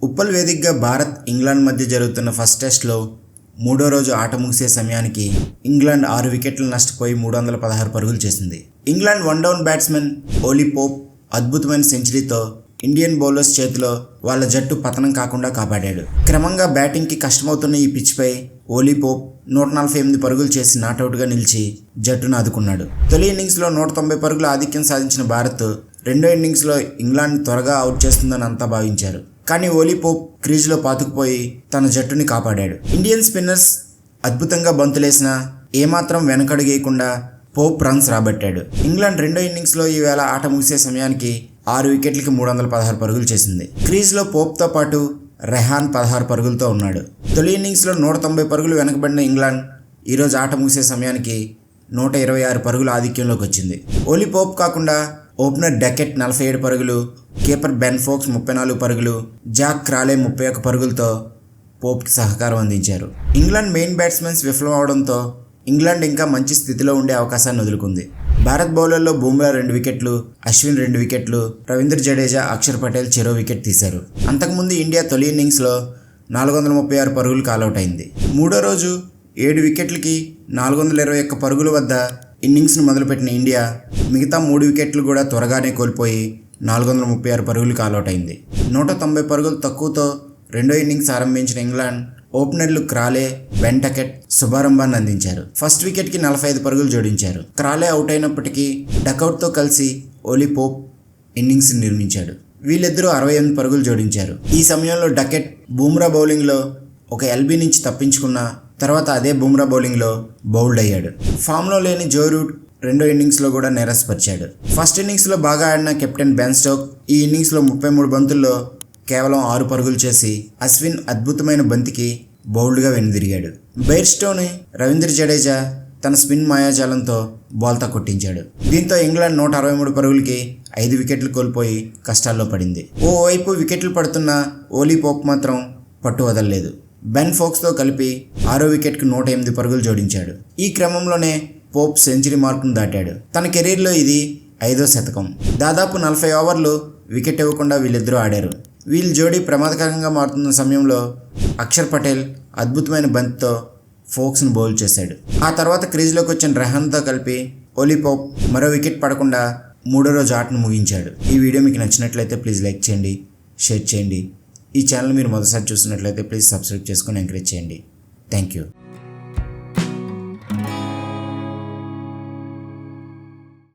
ఉప్పల్ వేదికగా భారత్ ఇంగ్లాండ్ మధ్య జరుగుతున్న ఫస్ట్ టెస్ట్లో మూడో రోజు ఆట ముగిసే సమయానికి ఇంగ్లాండ్ 6 వికెట్లు నష్టపోయి 316 పరుగులు చేసింది. England one down batsmen Ollie Pope అద్భుతమైన సెంచరీతో ఇండియన్ బౌలర్స్ చేతిలో వాళ్ళ జట్టు పతనం కాకుండా కాపాడాడు. క్రమంగా బ్యాటింగ్కి కష్టమవుతున్న ఈ పిచ్పై ఓలీ పోప్ 148 పరుగులు చేసి నాటౌట్గా నిలిచి జట్టును ఆదుకున్నాడు. తొలి ఇన్నింగ్స్లో 190 పరుగుల ఆధిక్యం సాధించిన భారత్ రెండో ఇన్నింగ్స్లో ఇంగ్లాండ్ త్వరగా అవుట్ చేస్తుందని అంతా భావించారు. కానీ ఓలీ పోప్ క్రీజ్లో పాతుకుపోయి తన జట్టుని కాపాడాడు. ఇండియన్ స్పిన్నర్స్ అద్భుతంగా బంతులేసినా ఏమాత్రం వెనకడుగేయకుండా పోప్ రన్స్ రాబట్టాడు. ఇంగ్లాండ్ రెండో ఇన్నింగ్స్లో ఈవేళ ఆట ముగిసే సమయానికి 6 వికెట్లకి 316 పరుగులు చేసింది. క్రీజ్లో పోప్తో పాటు రెహాన్ 16 పరుగులతో ఉన్నాడు. తొలి ఇన్నింగ్స్లో 190 పరుగులు వెనకబడిన ఇంగ్లాండ్ ఈరోజు ఆట ముగిసే సమయానికి 126 పరుగుల ఆధిక్యంలోకి వచ్చింది. ఓలీ పోప్ కాకుండా ఓపెనర్ డకెట్ 47 పరుగులు, కీపర్ బెన్ ఫోక్స్ 34 పరుగులు, జాక్ క్రాలే 31 పరుగులతో పోప్కి సహకారం అందించారు. ఇంగ్లాండ్ మెయిన్ బ్యాట్స్మెన్స్ విఫలం అవడంతో ఇంగ్లాండ్ ఇంకా మంచి స్థితిలో ఉండే అవకాశాన్ని వదులుకుంది. భారత్ బౌలర్లో బుమ్రా 2 వికెట్లు, అశ్విన్ 2 వికెట్లు, రవీంద్ర జడేజా, అక్షర్ పటేల్ చెరో వికెట్ తీశారు. అంతకుముందు ఇండియా తొలి ఇన్నింగ్స్లో 436 పరుగులు కాలౌట్ అయింది. మూడో రోజు 7 వికెట్లకి 421 పరుగుల వద్ద ఇన్నింగ్స్ను మొదలుపెట్టిన ఇండియా మిగతా 3 వికెట్లు కూడా త్వరగానే కోల్పోయి 436 పరుగులు కాలౌట్ అయింది. 190 పరుగులు తక్కువతో రెండో ఇన్నింగ్స్ ఆరంభించిన ఇంగ్లాండ్ ఓపెనర్లు క్రాలే, బెన్ డకెట్ శుభారంభాన్ని అందించారు. ఫస్ట్ వికెట్కి 45 పరుగులు జోడించారు. క్రాలే అవుట్ అయినప్పటికీ డకౌట్తో కలిసి ఓలీ పోప్ ఇన్నింగ్స్ నిర్మించాడు. వీళ్ళిద్దరూ 68 పరుగులు జోడించారు. ఈ సమయంలో డకెట్ బుమ్రా బౌలింగ్లో ఒక ఎల్బీ నుంచి తప్పించుకున్న తర్వాత అదే బుమ్రా బౌలింగ్లో బౌల్డ్ అయ్యాడు. ఫామ్లో లేని జో రూట్ రెండో ఇన్నింగ్స్లో కూడా నిరాశపరిచాడు. ఫస్ట్ ఇన్నింగ్స్లో బాగా ఆడిన కెప్టెన్ బెన్ స్టోక్ ఈ ఇన్నింగ్స్లో 33 బంతుల్లో కేవలం 6 పరుగులు చేసి అశ్విన్ అద్భుతమైన బంతికి బౌల్డ్గా వెనుదిరిగాడు. బెయిర్స్టోని రవీంద్ర జడేజా తన స్పిన్ మాయాజాలంతో బౌల్తా కొట్టించాడు. దీంతో ఇంగ్లాండ్ 163 పరుగులకి 5 వికెట్లు కోల్పోయి కష్టాల్లో పడింది. ఓవైపు వికెట్లు పడుతున్న ఓలీ పోప్ మాత్రం పట్టు వదలలేదు. బెన్ ఫోక్స్తో కలిపి 6వ వికెట్కి 108 పరుగులు జోడించాడు. ఈ క్రమంలోనే పోప్ సెంచరీ మార్కును దాటాడు. తన కెరీర్లో ఇది 5వ శతకం. దాదాపు 40 ఓవర్లు వికెట్ ఇవ్వకుండా వీళ్ళిద్దరూ ఆడారు. వీళ్ళ జోడీ ప్రమాదకరంగా మారుతున్న సమయంలో అక్షర్ పటేల్ అద్భుతమైన బంతితో ఫోక్స్ను బౌల్ చేశాడు. ఆ తర్వాత క్రీజ్లోకి వచ్చిన రెహాన్తో కలిపి ఓలీ పోప్ మరో వికెట్ పడకుండా మూడో రోజు ఆటను ముగించాడు. ఈ వీడియో మీకు నచ్చినట్లయితే ప్లీజ్ లైక్ చేయండి, షేర్ చేయండి. ఈ ఛానల్ మీరు మొదటిసారి చూసినట్లయితే ప్లీజ్ సబ్స్క్రైబ్ చేసుకొని ఎంకరేజ్ చేయండి. Thank you.